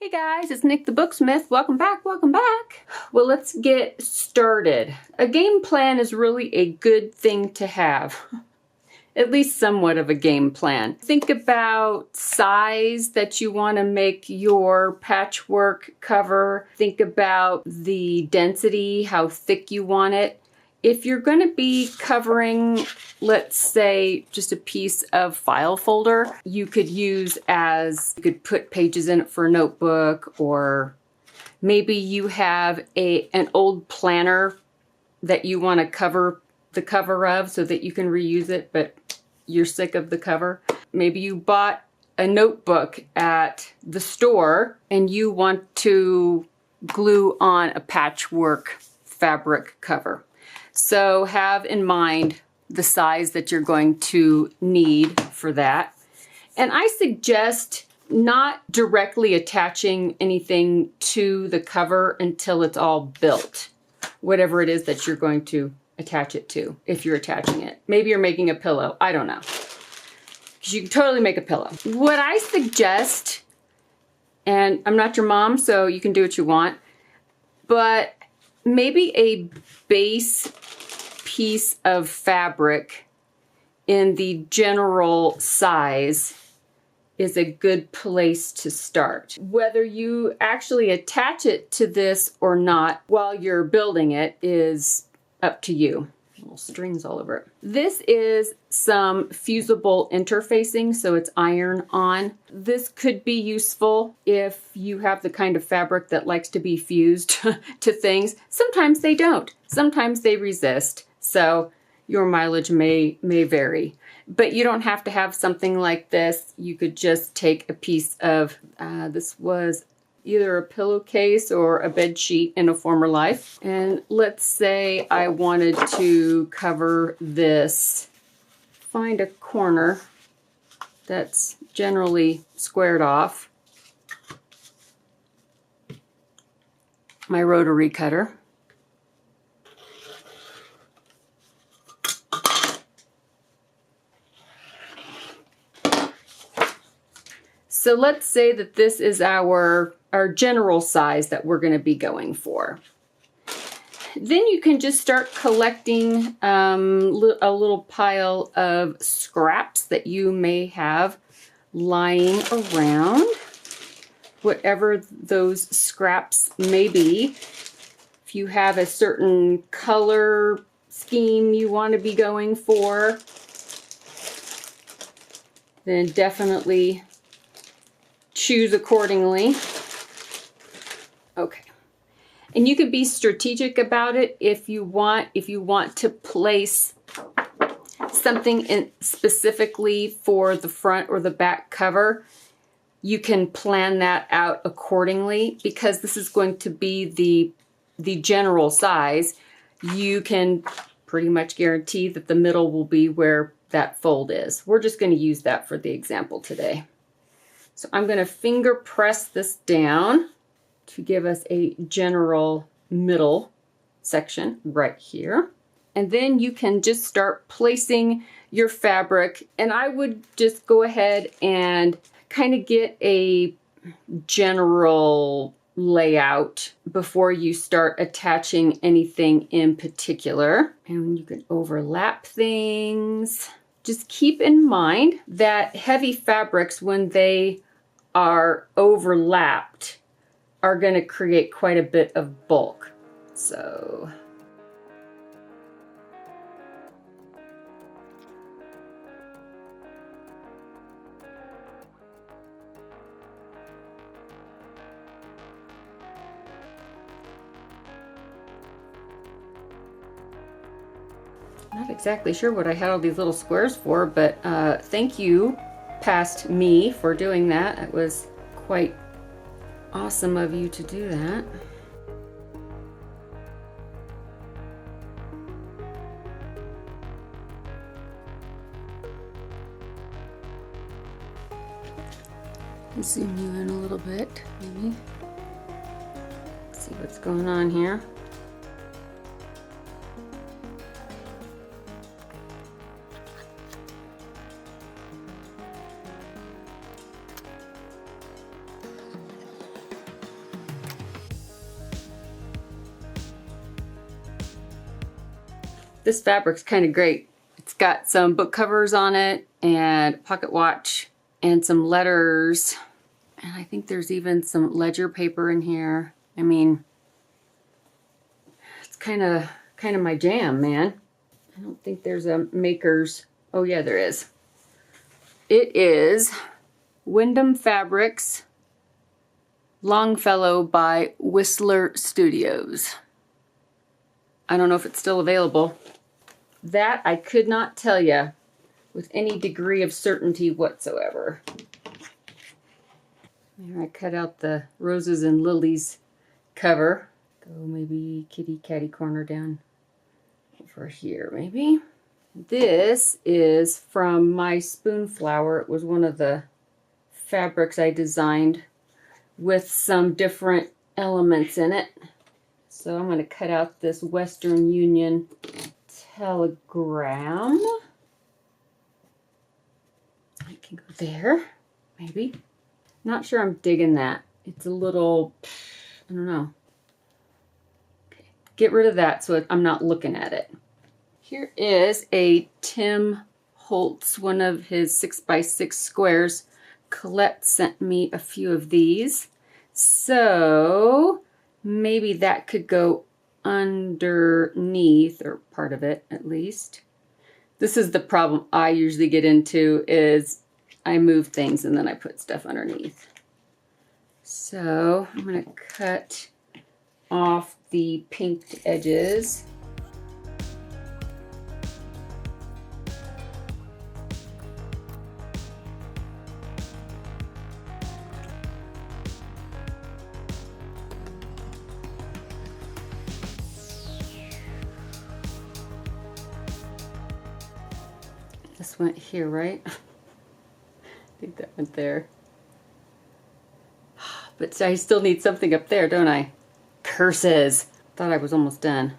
Hey guys, it's Nick the Booksmith. Welcome back, welcome back. Well, let's get started. A game plan is really a good thing to have. At least somewhat of a game plan. Think about size that you want to make your patchwork cover. Think about the density, how thick you want it. If you're going to be covering, let's say, just a piece of file folder, you could put pages in it for a notebook, or maybe you have an old planner that you want to cover the cover of so that you can reuse it, but you're sick of the cover. Maybe you bought a notebook at the store and you want to glue on a patchwork fabric cover. So have in mind the size that you're going to need for that. And I suggest not directly attaching anything to the cover until it's all built. Whatever it is that you're going to attach it to, if you're attaching it. Maybe you're making a pillow. I don't know. Because you can totally make a pillow. What I suggest, and I'm not your mom, so you can do what you want, but maybe a base piece of fabric in the general size is a good place to start. Whether you actually attach it to this or not while you're building it is up to you. Little strings all over it. This is some fusible interfacing, so it's iron on. This could be useful if you have the kind of fabric that likes to be fused to things. Sometimes they don't. Sometimes they resist. So your mileage may vary. But you don't have to have something like this. You could just take a piece of, this was either a pillowcase or a bed sheet in a former life. And let's say I wanted to cover this. Find a corner that's generally squared off. My rotary cutter. So let's say that this is our general size that we're going to be going for. Then you can just start collecting a little pile of scraps that you may have lying around, whatever those scraps may be. If you have a certain color scheme you want to be going for, then definitely choose accordingly. Okay. And you could be strategic about it if you want to place something in specifically for the front or the back cover. You can plan that out accordingly, because this is going to be the general size. You can pretty much guarantee that the middle will be where that fold is. We're just going to use that for the example today. So I'm going to finger press this down to give us a general middle section right here. And then you can just start placing your fabric. And I would just go ahead and kind of get a general layout before you start attaching anything in particular. And you can overlap things. Just keep in mind that heavy fabrics, when they are overlapped, are going to create quite a bit of bulk. So not exactly sure what I had all these little squares for, but thank you, past me, for doing that. It was quite awesome of you to do that. Zoom you in a little bit, maybe. See what's going on here. This fabric's kind of great. It's got some book covers on it and a pocket watch and some letters. And I think there's even some ledger paper in here. I mean, it's kind of my jam, man. I don't think there's a Maker's. Oh yeah, there is. It is Wyndham Fabrics Longfellow by Whistler Studios. I don't know if it's still available. That I could not tell you with any degree of certainty whatsoever. Here I cut out the roses and lilies cover. Go maybe kitty catty corner down over here maybe. This is from my Spoonflower. It was one of the fabrics I designed with some different elements in it. So I'm going to cut out this Western Union telegram. I can go there, maybe. Not sure I'm digging that. It's a little, I don't know. Okay, get rid of that so I'm not looking at it. Here is a Tim Holtz, one of his 6x6 squares. Colette sent me a few of these. So maybe that could go underneath, or part of it at least. This is the problem I usually get into, is I move things and then I put stuff underneath. So I'm going to cut off the pinked edges. This went here, right? I think that went there. But I still need something up there, don't I? Curses! Thought I was almost done.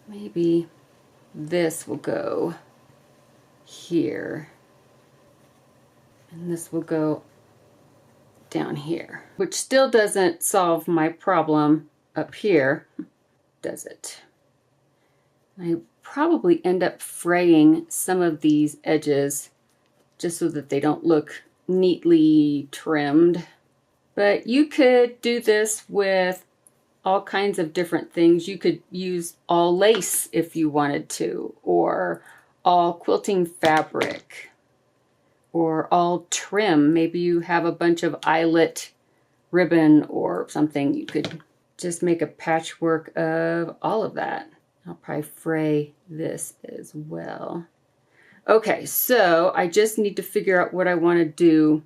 Maybe this will go here. And this will go down here. Which still doesn't solve my problem up here, does it? I probably end up fraying some of these edges just so that they don't look neatly trimmed. But you could do this with all kinds of different things. You could use all lace if you wanted to, or all quilting fabric, or all trim. Maybe you have a bunch of eyelet ribbon or something. You could just make a patchwork of all of that. I'll probably fray this as well. Okay, so I just need to figure out what I want to do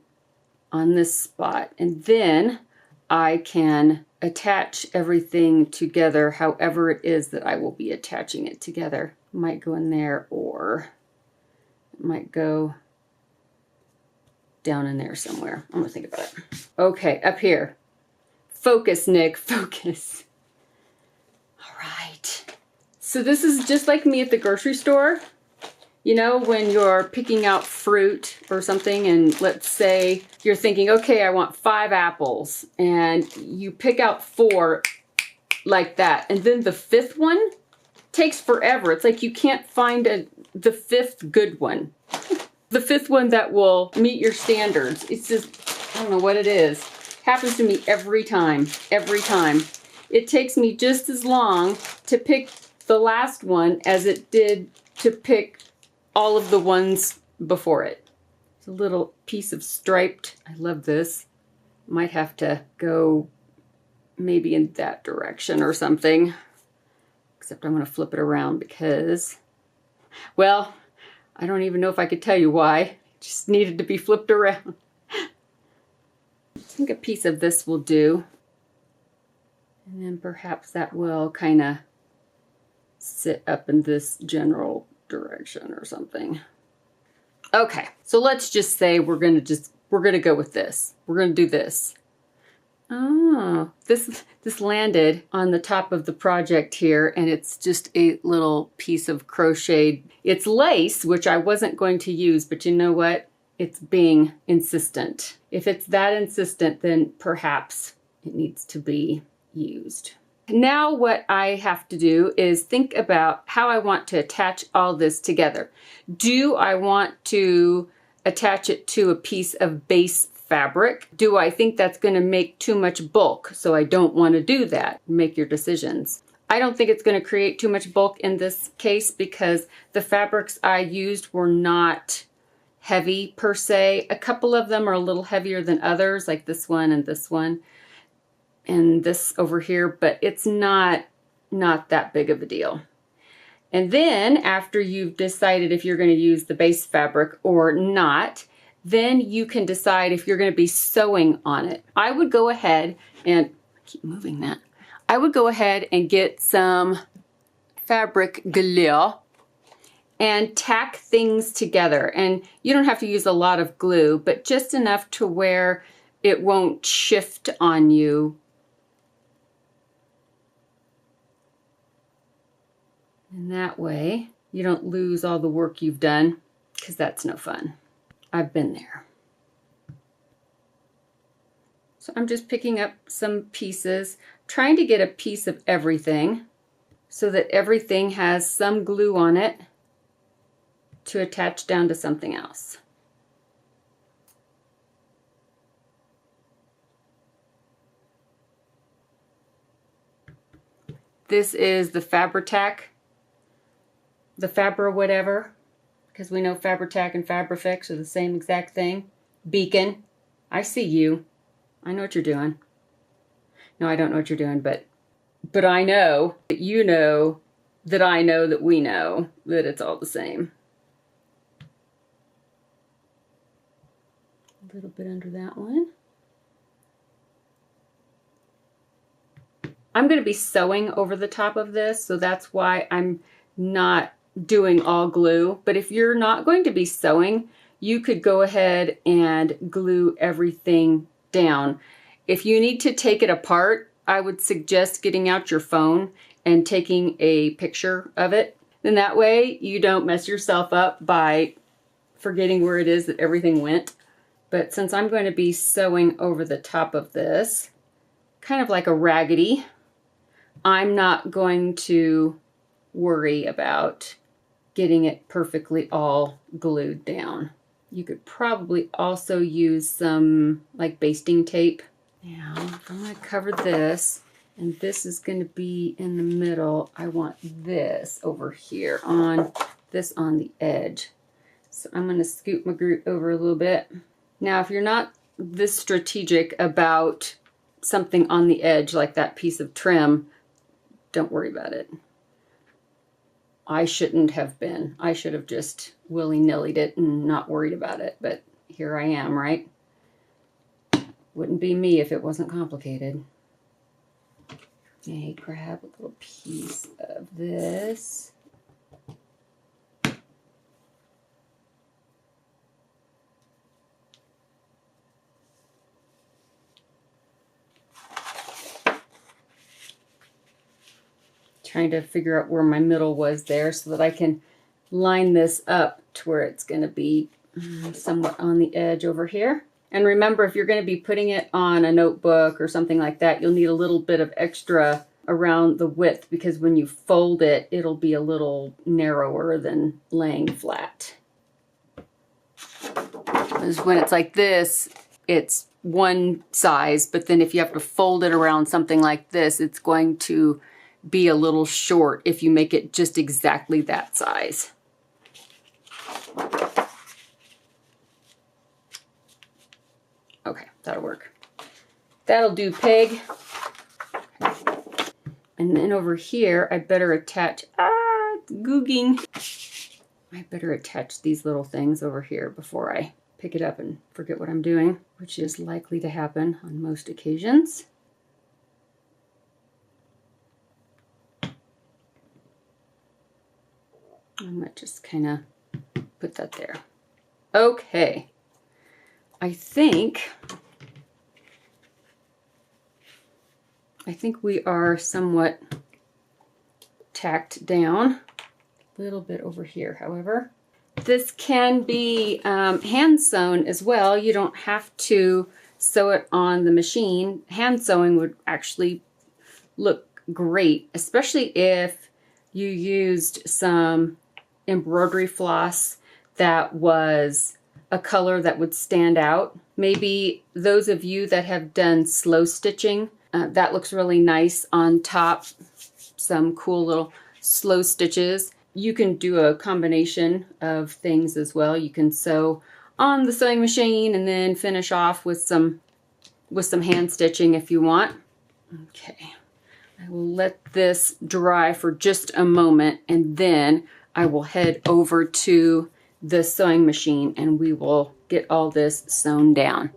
on this spot. And then I can attach everything together however it is that I will be attaching it together. It might go in there, or it might go down in there somewhere. I'm going to think about it. Okay, up here. Focus, Nick, focus. All right. So this is just like me at the grocery store. You know, when you're picking out fruit or something, and let's say you're thinking, okay, I want 5 apples, and you pick out 4 like that, and then the 5th one takes forever. It's like you can't find the 5th good one. The 5th one that will meet your standards. It's just, I don't know what it is. Happens to me every time, every time. It takes me just as long to pick the last one as it did to pick all of the ones before it. It's a little piece of striped. I love this. Might have to go maybe in that direction or something. Except I'm going to flip it around because, well, I don't even know if I could tell you why. It just needed to be flipped around. I think a piece of this will do. And then perhaps that will kind of sit up in this general direction or something. Okay, so let's just say we're gonna go with this. We're gonna do this. Oh, this landed on the top of the project here, and it's just a little piece of crocheted. It's lace, which I wasn't going to use, but you know what? It's being insistent. If it's that insistent, then perhaps it needs to be used. Now what I have to do is think about how I want to attach all this together. Do I want to attach it to a piece of base fabric? Do I think that's going to make too much bulk? So I don't want to do that. Make your decisions. I don't think it's going to create too much bulk in this case because the fabrics I used were not heavy per se. A couple of them are a little heavier than others, like this one and this over here, but it's not that big of a deal. And then after you've decided if you're going to use the base fabric or not, then you can decide if you're going to be sewing on it. I would go ahead and keep moving that. I would go ahead and get some fabric glue and tack things together. And you don't have to use a lot of glue, but just enough to where it won't shift on you. And that way you don't lose all the work you've done, because that's no fun. I've been there. So I'm just picking up some pieces, trying to get a piece of everything so that everything has some glue on it to attach down to something else. This is the Fabri-Tac, the Fabra whatever, because we know Fabri-Tac and Fabrifix are the same exact thing. Beacon, I see you. I know what you're doing. No, I don't know what you're doing, but I know that you know that I know that we know that it's all the same. A little bit under that one. I'm going to be sewing over the top of this, so that's why I'm not doing all glue. But if you're not going to be sewing, you could go ahead and glue everything down. If you need to take it apart, I would suggest getting out your phone and taking a picture of it. Then that way you don't mess yourself up by forgetting where it is that everything went. But since I'm going to be sewing over the top of this, kind of like a raggedy, I'm not going to worry about getting it perfectly all glued down. You could probably also use some like basting tape. Now, if I'm going to cover this, and this is going to be in the middle, I want this over here on the edge. So I'm going to scoot my group over a little bit. Now, if you're not this strategic about something on the edge, like that piece of trim, don't worry about it. I shouldn't have been. I should have just willy-nillied it and not worried about it, but here I am, right? Wouldn't be me if it wasn't complicated. Okay, grab a little piece of this. Trying to figure out where my middle was there so that I can line this up to where it's going to be somewhat on the edge over here. And remember, if you're going to be putting it on a notebook or something like that, you'll need a little bit of extra around the width, because when you fold it, it'll be a little narrower than laying flat. Because when it's like this, it's one size, but then if you have to fold it around something like this, it's going to be a little short if you make it just exactly that size. Okay, that'll work. That'll do, pig. And then over here, I better attach, it's googing. I better attach these little things over here before I pick it up and forget what I'm doing, which is likely to happen on most occasions. I might just kind of put that there. Okay. I think we are somewhat tacked down. A little bit over here, however. This can be hand sewn as well. You don't have to sew it on the machine. Hand sewing would actually look great, especially if you used some embroidery floss that was a color that would stand out. Maybe those of you that have done slow stitching, that looks really nice on top. Some cool little slow stitches. You can do a combination of things as well. You can sew on the sewing machine and then finish off with some hand stitching if you want. Okay, I will let this dry for just a moment, and then I will head over to the sewing machine and we will get all this sewn down.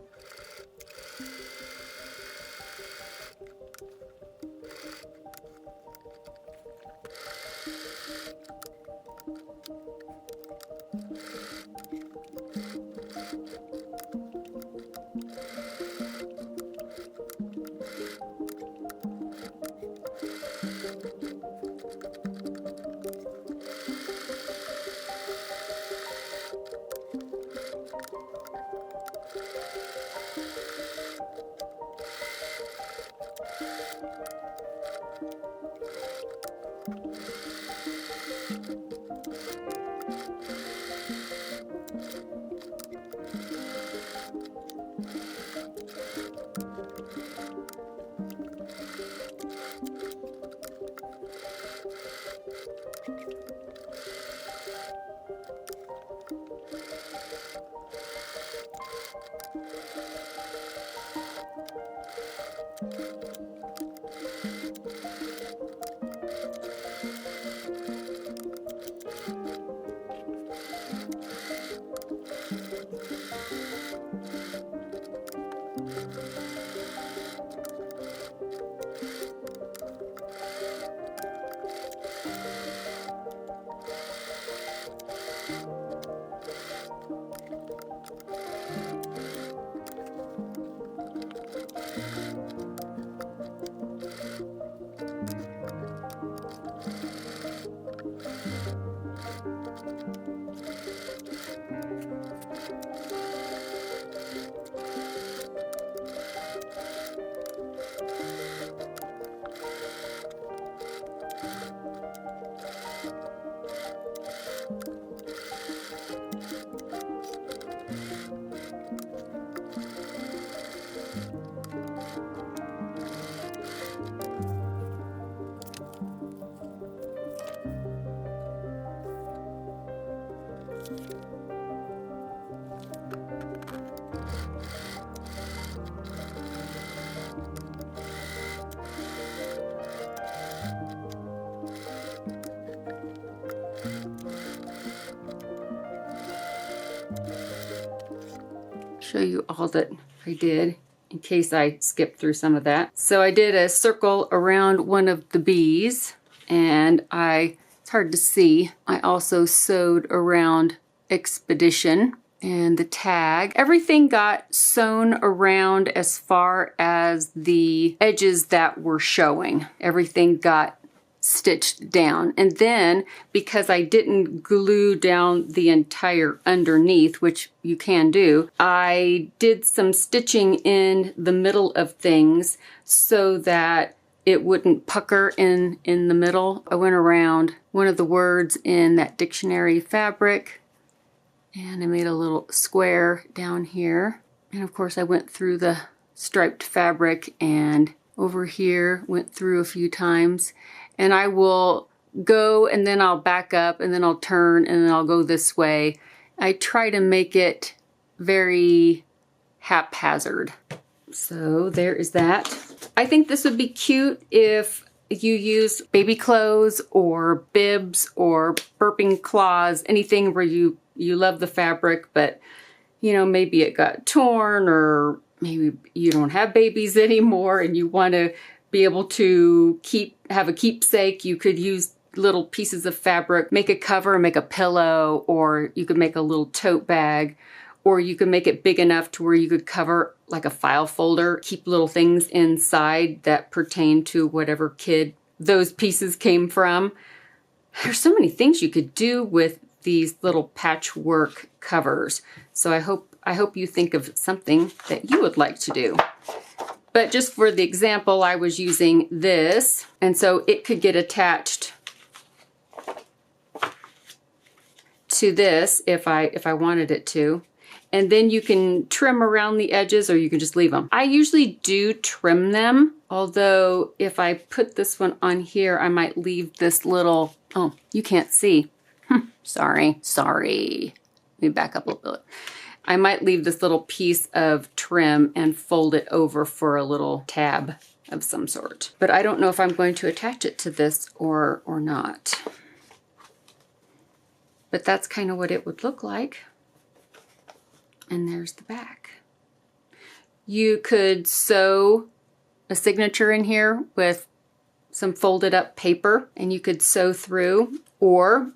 Show you all that I did in case I skipped through some of that. So I did a circle around one of the bees, and it's hard to see, I also sewed around Expedition and the tag. Everything got sewn around as far as the edges that were showing. Everything got stitched down. And then because I didn't glue down the entire underneath, which you can do, I did some stitching in the middle of things so that it wouldn't pucker in the middle. I went around one of the words in that dictionary fabric and I made a little square down here. And of course I went through the striped fabric and over here, went through a few times. And I will go and then I'll back up and then I'll turn and then I'll go this way. I try to make it very haphazard. So there is that. I think this would be cute if you use baby clothes or bibs or burping claws, anything where you love the fabric, but you know, maybe it got torn or maybe you don't have babies anymore and you want to be able to have a keepsake. You could use little pieces of fabric, make a cover, make a pillow, or you could make a little tote bag, or you could make it big enough to where you could cover like a file folder, keep little things inside that pertain to whatever kid those pieces came from. There's so many things you could do with these little patchwork covers. So I hope you think of something that you would like to do. But just for the example, I was using this, and so it could get attached to this if I wanted it to. And then you can trim around the edges, or you can just leave them. I usually do trim them, although if I put this one on here, I might leave this little, oh, you can't see. Sorry. Let me back up a little bit. I might leave this little piece of trim and fold it over for a little tab of some sort. But I don't know if I'm going to attach it to this or not. But that's kind of what it would look like. And there's the back. You could sew a signature in here with some folded up paper, and you could sew through, or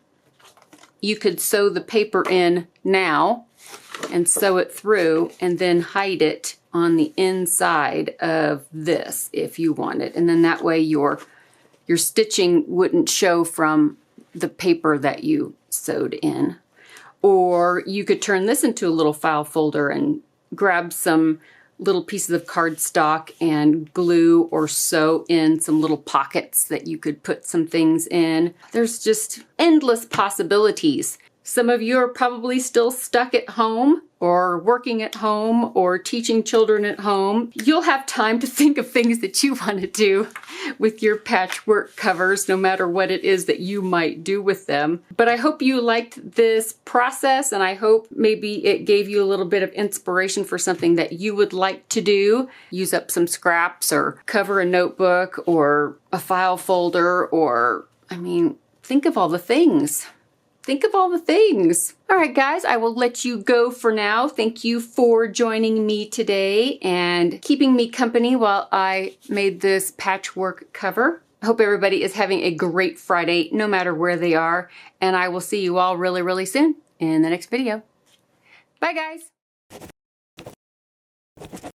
you could sew the paper in now and sew it through and then hide it on the inside of this if you wanted. And then that way your stitching wouldn't show from the paper that you sewed in. Or you could turn this into a little file folder and grab some little pieces of cardstock and glue or sew in some little pockets that you could put some things in. There's just endless possibilities. Some of you are probably still stuck at home or working at home or teaching children at home. You'll have time to think of things that you want to do with your patchwork covers, no matter what it is that you might do with them. But I hope you liked this process, and I hope maybe it gave you a little bit of inspiration for something that you would like to do. Use up some scraps or cover a notebook or a file folder, or, I mean, think of all the things. Think of all the things. All right, guys, I will let you go for now. Thank you for joining me today and keeping me company while I made this patchwork cover. I hope everybody is having a great Friday, no matter where they are. And I will see you all really, really soon in the next video. Bye, guys.